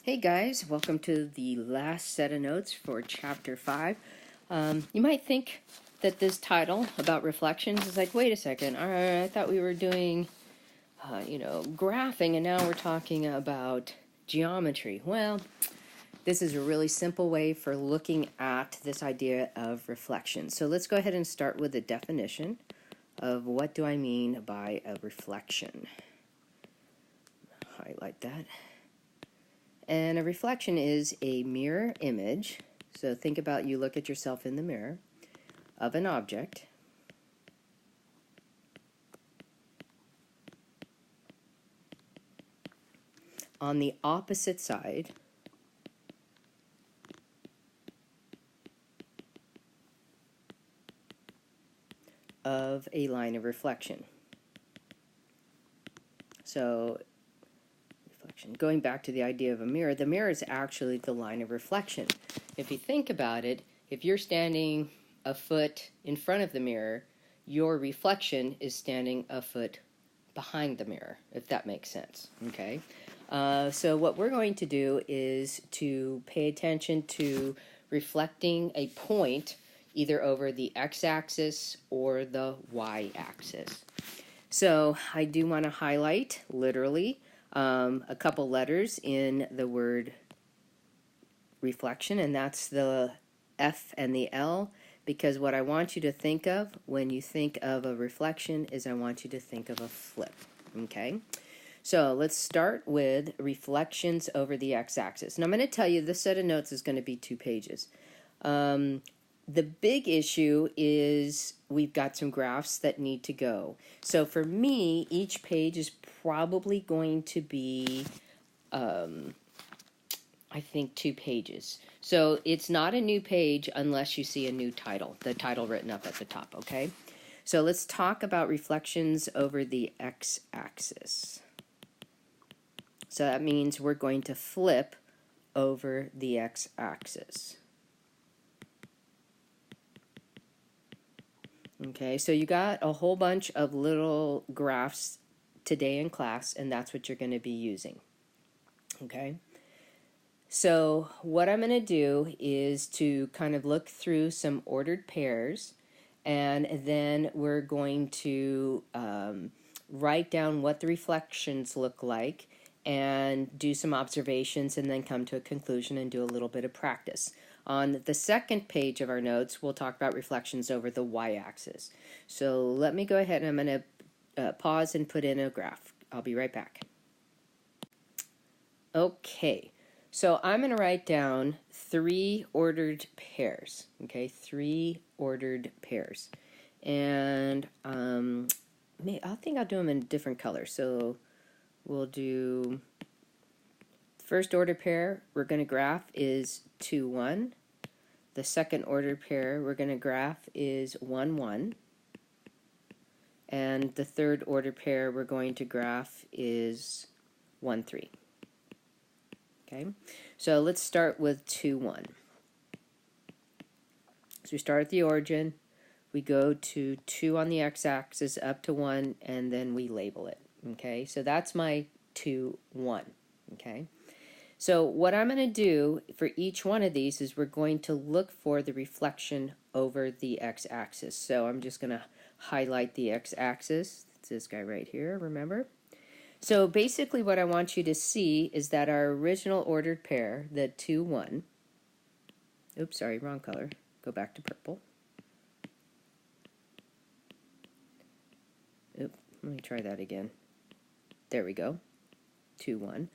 Hey guys, welcome to the last set of notes for chapter 5. You might think that this title about reflections is like, wait a second, I thought we were doing, graphing, and now we're talking about geometry. Well, this is a really simple way for looking at this idea of reflection. So let's go ahead and start with a definition of what do I mean by a reflection. Highlight that. And a reflection is a mirror image. So think about you look at yourself in the mirror of an object. On the opposite side of a line of reflection. So going back to the idea of a mirror, the mirror is actually the line of reflection. If you think about it, if you're standing a foot in front of the mirror, your reflection is standing a foot behind the mirror, if that makes sense, okay? So what we're going to do is to pay attention to reflecting a point either over the x-axis or the y-axis. So I do want to highlight, literally, a couple letters in the word reflection, and that's the F and the L, because what I want you to think of when you think of a reflection is I want you to think of a flip, okay? So let's start with reflections over the x-axis. And I'm going to tell you this set of notes is going to be 2 pages. The big issue is we've got some graphs that need to go. So for me, each page is probably going to be, I think, 2 pages. So it's not a new page unless you see a new title, the title written up at the top, okay? So let's talk about reflections over the x-axis. So that means we're going to flip over the x-axis. Okay, so you got a whole bunch of little graphs today in class, and that's what you're going to be using. Okay, so what I'm going to do is to kind of look through some ordered pairs, and then we're going to write down what the reflections look like and do some observations and then come to a conclusion and do a little bit of practice. On the second page of our notes, we'll talk about reflections over the y-axis. So let me go ahead and I'm going to pause and put in a graph. I'll be right back. Okay, so I'm going to write down 3 ordered pairs. Okay, 3 ordered pairs. And I think I'll do them in different colors. So we'll do first order pair we're going to graph is 2, 1. The second order pair we're going to graph is 1, 1. And the third order pair we're going to graph is 1, 3. Okay, so let's start with 2, 1. So we start at the origin, we go to 2 on the x-axis up to 1, and then we label it. Okay, so that's my 2, 1. Okay, so what I'm going to do for each one of these is we're going to look for the reflection over the x-axis. So I'm just going to highlight the x-axis. It's this guy right here, remember? So basically what I want you to see is that our original ordered pair, the 2, 1, oops, sorry, wrong color. Go back to purple. Oops, let me try that again. There we go. 2, 1.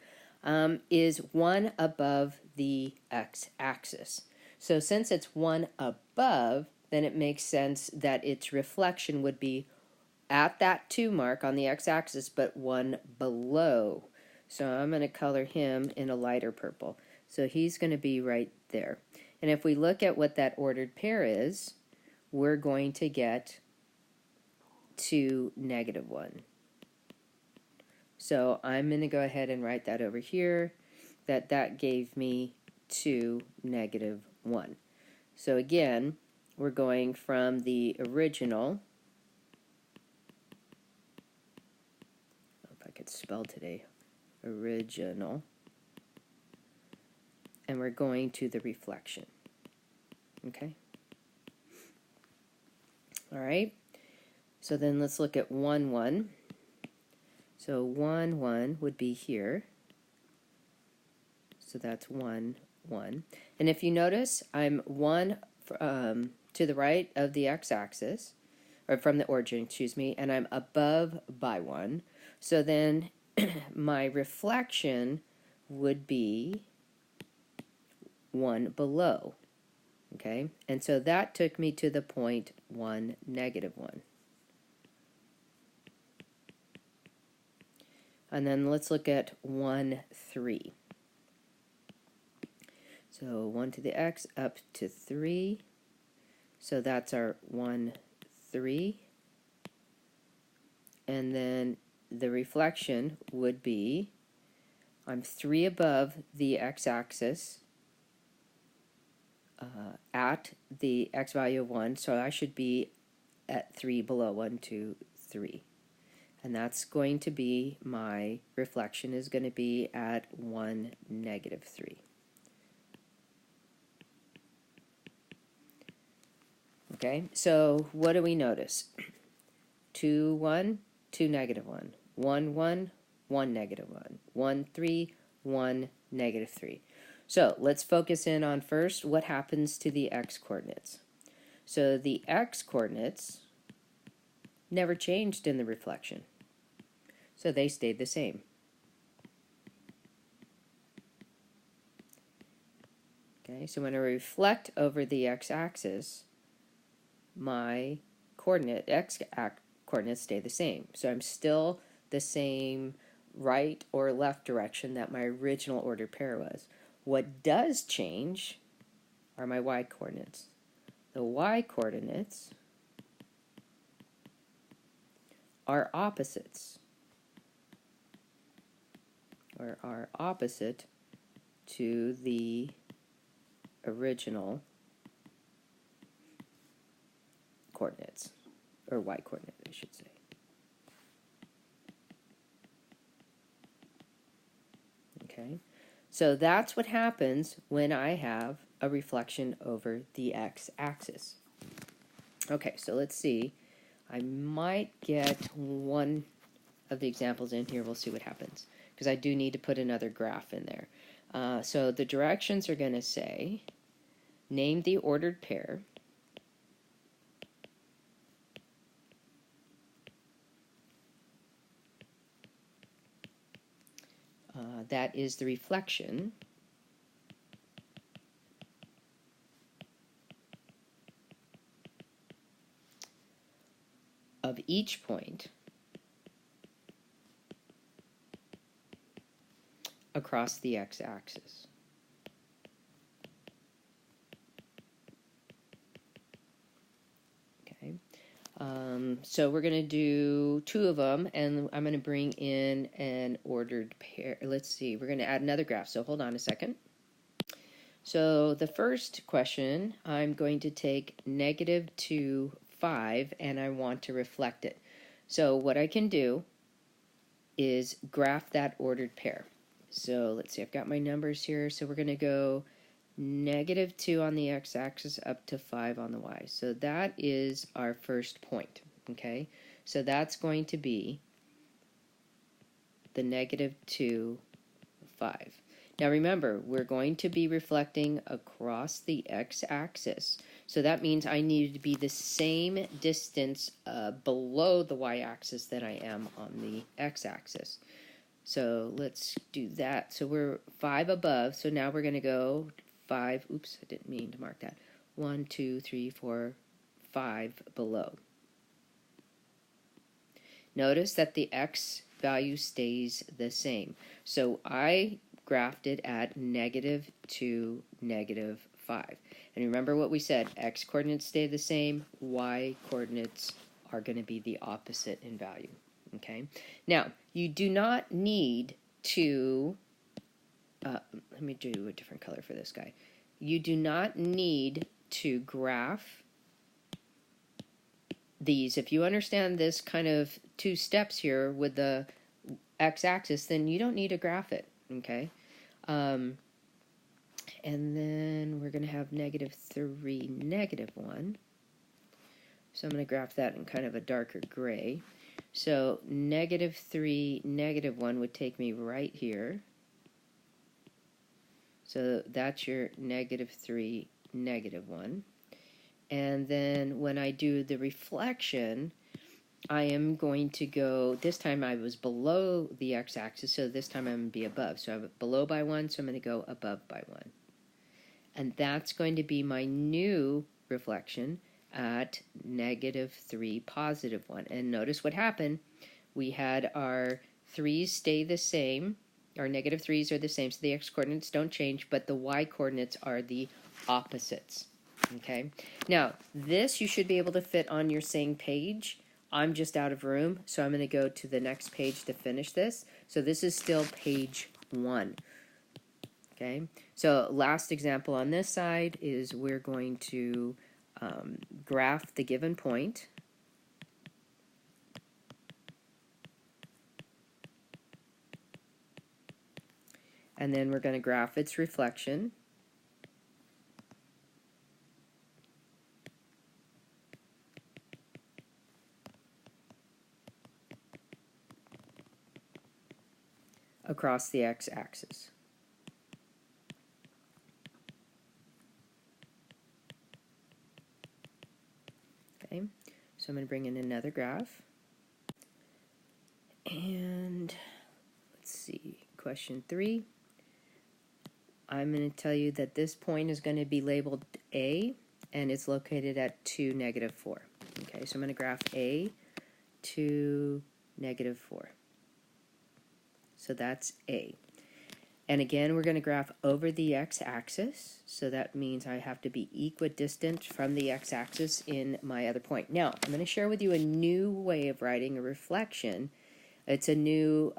Is 1 above the x-axis. So since it's 1 above, then it makes sense that its reflection would be at that 2 mark on the x-axis, but 1 below. So I'm going to color him in a lighter purple. So he's going to be right there. And if we look at what that ordered pair is, we're going to get 2, -1. So I'm going to go ahead and write that over here, that gave me 2, -1. So again, we're going from the original, if I could spell today, original and we're going to the reflection. Okay? All right? So then let's look at 1, 1. So 1, 1 would be here. So that's 1, 1. And if you notice, I'm 1 to the right of the x-axis, or from the origin, excuse me, and I'm above by 1. So then my reflection would be 1 below. Okay? And so that took me to the point 1, negative 1. And then let's look at 1, 3. So 1 to the x up to 3. So that's our 1, 3. And then the reflection would be, I'm 3 above the x-axis at the x value of 1, so I should be at 3 below, 1, 2, 3. And that's going to be, my reflection is going to be at 1, negative 3. Okay, so what do we notice? 2, 1, 2, negative 1. 1, 1, 1, negative 1. 1, 3, 1, negative 3. So let's focus in on first what happens to the x-coordinates. So the x-coordinates never changed in the reflection. So they stayed the same. Okay, so when I reflect over the x-axis, my x-coordinates stay the same. So I'm still the same right or left direction that my original ordered pair was. What does change are my y-coordinates. The y-coordinates are opposites, or are opposite to the original coordinates, or y-coordinate, I should say. Okay, so that's what happens when I have a reflection over the x-axis. Okay, so let's see. I might get one of the examples in here. We'll see what happens, because I do need to put another graph in there. So the directions are going to say, name the ordered pair, that is the reflection of each point across the x-axis. Okay, so we're going to do 2 of them, and I'm going to bring in an ordered pair. Let's see, we're going to add another graph, so hold on a second. So the first question, I'm going to take negative 2, 5, and I want to reflect it. So what I can do is graph that ordered pair. So let's see, I've got my numbers here. So we're going to go negative 2 on the x-axis up to 5 on the y. So that is our first point, okay? So that's going to be the negative 2, 5. Now remember, we're going to be reflecting across the x-axis. So that means I need to be the same distance below the y-axis that I am on the x-axis. So let's do that. So we're 5 above, so now we're going to go 5, oops, I didn't mean to mark that. 1, 2, 3, 4, 5 below. Notice that the x value stays the same. So I graphed it at negative 2, negative 5. And remember what we said, x coordinates stay the same, y coordinates are going to be the opposite in value. Okay, now you do not need to, let me do a different color for this guy. You do not need to graph these. If you understand this kind of 2 steps here with the x-axis, then you don't need to graph it, okay? and then we're going to have -3, -1. So I'm going to graph that in kind of a darker gray. So -3, -1 would take me right here. So that's your -3, -1. And then when I do the reflection, I am going to go, this time I was below the x-axis, so this time I'm going to be above. So I'm below by 1, so I'm going to go above by 1. And that's going to be my new reflection at -3, +1. And notice what happened. We had our 3's stay the same. Our -3's are the same, so the x-coordinates don't change, but the y-coordinates are the opposites. Okay. Now, this you should be able to fit on your same page. I'm just out of room, so I'm going to go to the next page to finish this. So this is still page 1. Okay. So last example on this side is we're going to graph the given point. And then we're going to graph its reflection. Across the x-axis. Okay, so I'm going to bring in another graph. And let's see, question 3. I'm going to tell you that this point is going to be labeled A, and it's located at 2, -4. Okay, so I'm going to graph A, 2, -4. So that's A. And again, we're going to graph over the x-axis, so that means I have to be equidistant from the x-axis in my other point. Now, I'm going to share with you a new way of writing a reflection. It's a new,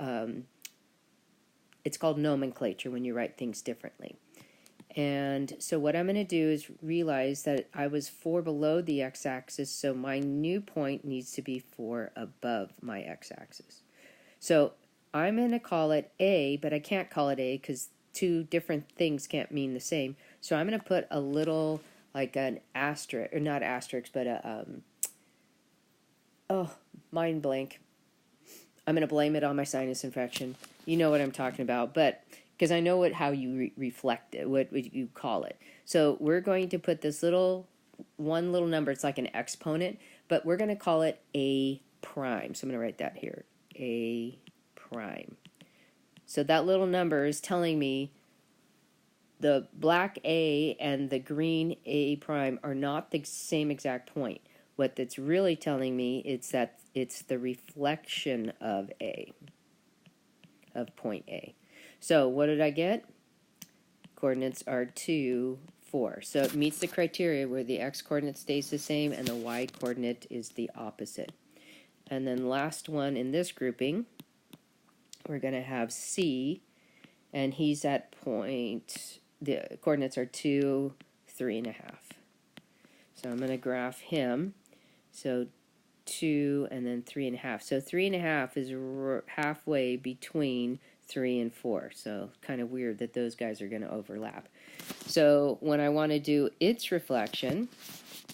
it's called nomenclature when you write things differently. And so what I'm going to do is realize that I was 4 below the x-axis, so my new point needs to be 4 above my x-axis. So I'm going to call it A, but I can't call it A because two different things can't mean the same. So I'm going to put a little, like an asterisk, or not asterisk, but a, oh, mind blank. I'm going to blame it on my sinus infection. You know what I'm talking about, but because I know how you reflect it, what you call it. So we're going to put this one little number, it's like an exponent, but we're going to call it A prime. So I'm going to write that here, A prime. So that little number is telling me the black A and the green A prime are not the same exact point. What that's really telling me is that it's the reflection of A, of point A. So what did I get? Coordinates are 2, 4. So it meets the criteria where the x-coordinate stays the same and the y-coordinate is the opposite. And then last one in this grouping, we're going to have C, and he's at point, the coordinates are 2, 3.5. So I'm going to graph him. So 2 and then 3.5. So 3.5 is halfway between 3 and 4. So kind of weird that those guys are going to overlap. So when I want to do its reflection,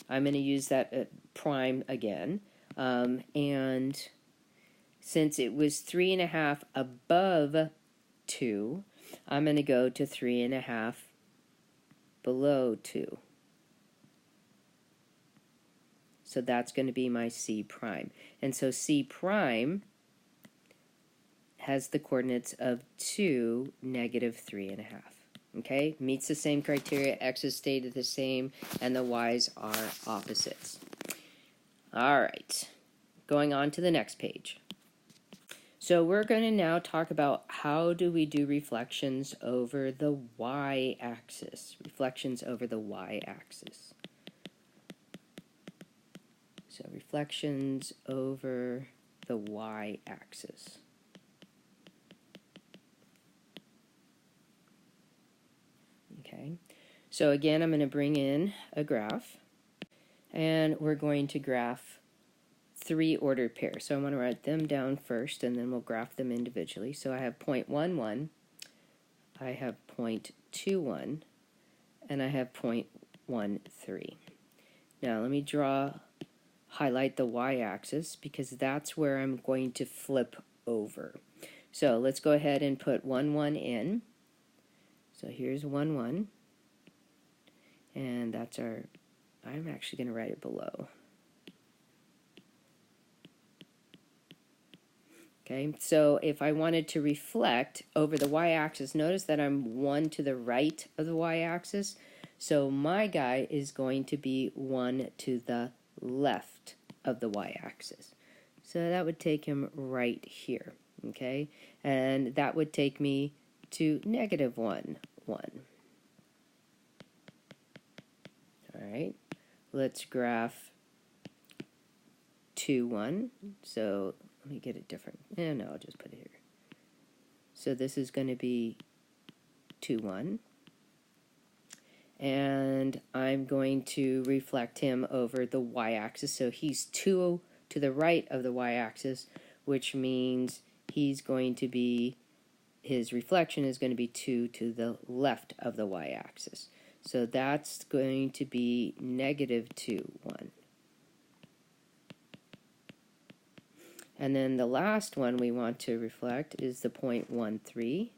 I'm going to use that prime again. And since it was 3.5 above 2, I'm going to go to 3.5 below 2. So that's going to be my C prime. And so C prime has the coordinates of 2, -3.5. Okay, meets the same criteria, x's stayed the same, and the y's are opposites. All right, going on to the next page. So we're going to now talk about how do we do reflections over the y-axis. Reflections over the y-axis. So reflections over the y-axis. Okay, so again I'm going to bring in a graph, and we're going to graph 3 ordered pairs. So I'm going to write them down first, and then we'll graph them individually. So I have point 1, 1, I have point 2, 1, and I have 0.13. Now let me highlight the y-axis because that's where I'm going to flip over. So let's go ahead and put 1, 1 in. So here's 1, 1. And that's I'm actually going to write it below. Okay, so if I wanted to reflect over the y-axis, notice that I'm 1 to the right of the y-axis. So my guy is going to be 1 to the left of the y-axis. So that would take him right here, okay? And that would take me to negative 1, 1. All right, let's graph 2, 1. So let me get it different. No, I'll just put it here. So this is going to be 2, 1. And I'm going to reflect him over the y-axis. So he's 2 to the right of the y-axis, which means he's going to be, his reflection is going to be 2 to the left of the y-axis. So that's going to be negative 2, 1. And then the last one we want to reflect is the 0.13.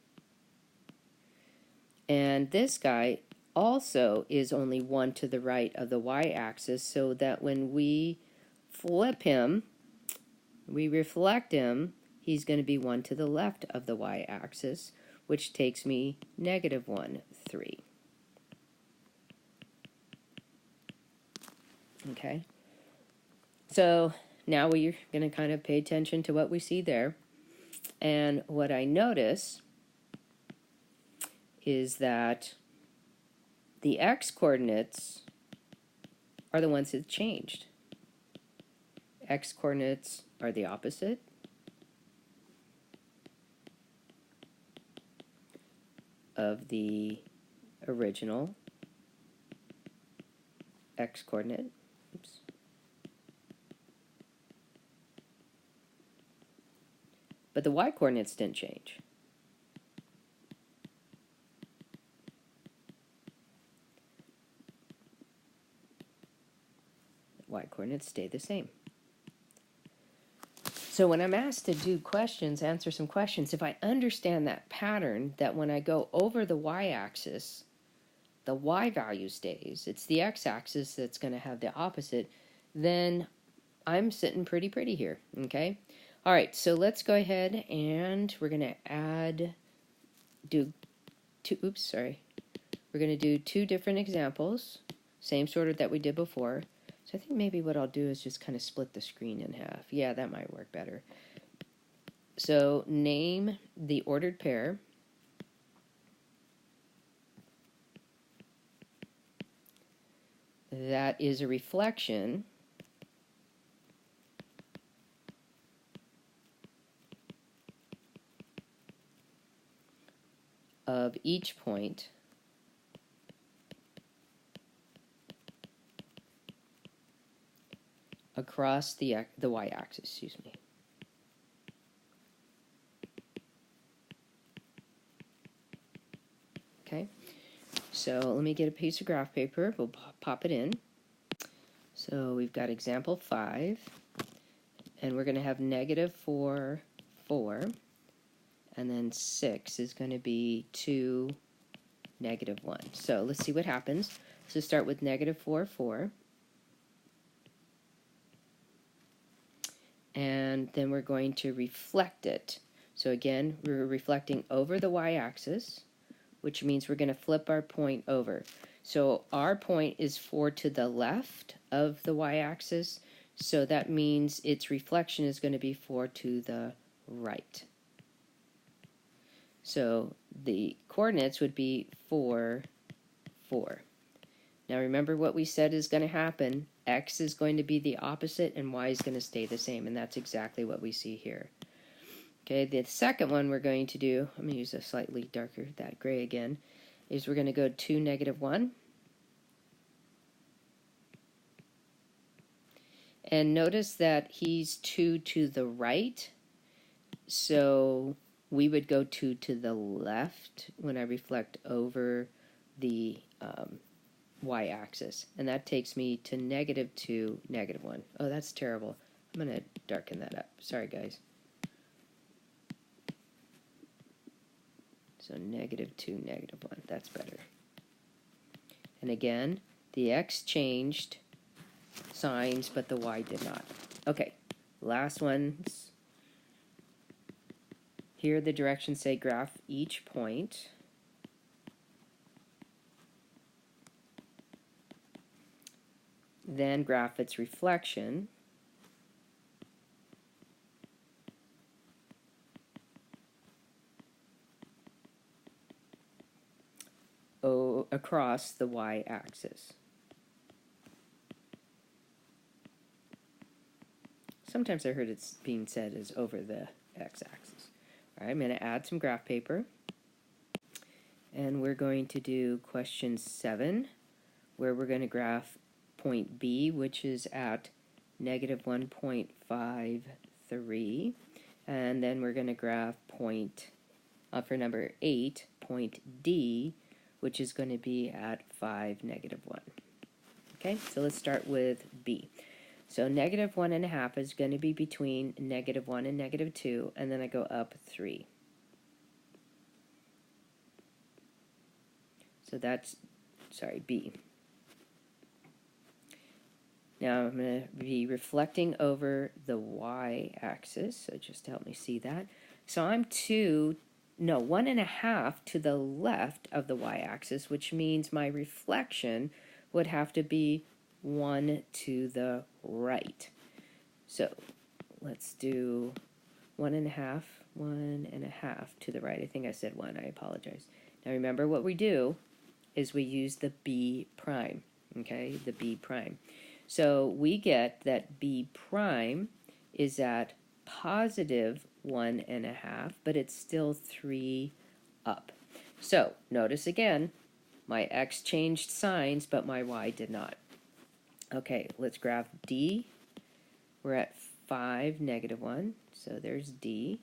And this guy also is only 1 to the right of the y-axis, so that when we flip him, we reflect him, he's going to be 1 to the left of the y-axis, which takes me negative 1, 3. Okay, so now we're going to kind of pay attention to what we see there. And what I notice is that the x-coordinates are the ones that changed. X-coordinates are the opposite. Of the original x-coordinate. Oops. But the y-coordinates didn't change. Y-coordinates stay the same. So when I'm asked to do questions, answer some questions, if I understand that pattern, that when I go over the y-axis, the y value stays, it's the x-axis that's going to have the opposite, then I'm sitting pretty here, okay? All right, so let's go ahead and we're going to We're going to do 2 different examples, same sort of that we did before. So I think maybe what I'll do is just kind of split the screen in half. Yeah, that might work better. So name the ordered pair. That is a reflection of each point across the y-axis, excuse me. Okay, so let me get a piece of graph paper. We'll pop it in. So we've got example 5, and we're going to have negative 4, 4, and then 6 is going to be 2, negative 1. So let's see what happens. So start with negative 4, 4. And then we're going to reflect it. So again, we're reflecting over the y-axis, which means we're going to flip our point over. So our point is 4 to the left of the y-axis, so that means its reflection is going to be 4 to the right. So the coordinates would be 4, 4. Now remember what we said is going to happen. X is going to be the opposite and Y is going to stay the same, and that's exactly what we see here. Okay, the second one we're going to do, I'm going to use a slightly darker, that gray again, is we're going to go 2, negative 1. And notice that he's 2 to the right, so we would go 2 to the left when I reflect over the y-axis, and that takes me to -2, -1. Oh, that's terrible. I'm going to darken that up. Sorry, guys. So -2, -1. That's better. And again, the x changed signs, but the y did not. Okay, last ones. Here the directions say graph each point. Then graph its reflection. Across the y-axis. Sometimes I heard it's being said as over the x-axis. All right, I'm going to add some graph paper. And we're going to do question 7, where we're going to graph point B, which is at -1.53. And then we're going to graph point, for number 8, point D, which is going to be at 5, -1. Okay, so let's start with B. So -1.5 is going to be between -1 and -2, and then I go up 3. So that's, sorry, B. Now I'm going to be reflecting over the y-axis, so just to help me see that. So I'm 1.5 to the left of the y-axis, which means my reflection would have to be 1 to the right. So let's do 1.5 to the right. I think I said 1, I apologize. Now remember what we do is we use the B prime, okay, the B prime. So we get that B prime is at +1.5, but it's still 3 up. So notice again, my x changed signs, but my y did not. Okay, let's graph D. We're at 5, -1, so there's D.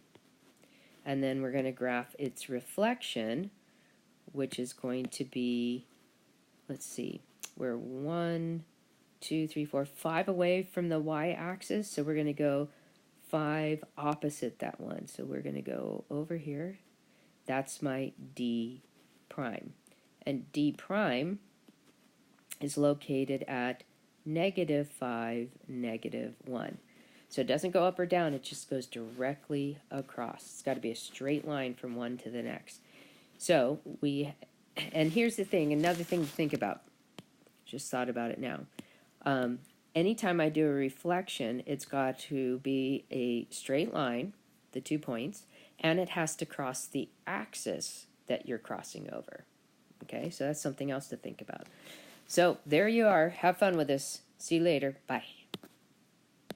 And then we're going to graph its reflection, which is going to be, let's see, we're 1, 2, 3, 4, 5 away from the y-axis, so we're going to go 5 opposite that one. So we're going to go over here. That's my D prime. And D prime is located at -5, -1. So it doesn't go up or down, it just goes directly across. It's got to be a straight line from one to the next. So and here's the thing, another thing to think about. Just thought about it now. Anytime I do a reflection, it's got to be a straight line, the 2 points, and it has to cross the axis that you're crossing over. Okay, so that's something else to think about. So there you are. Have fun with this. See you later. Bye.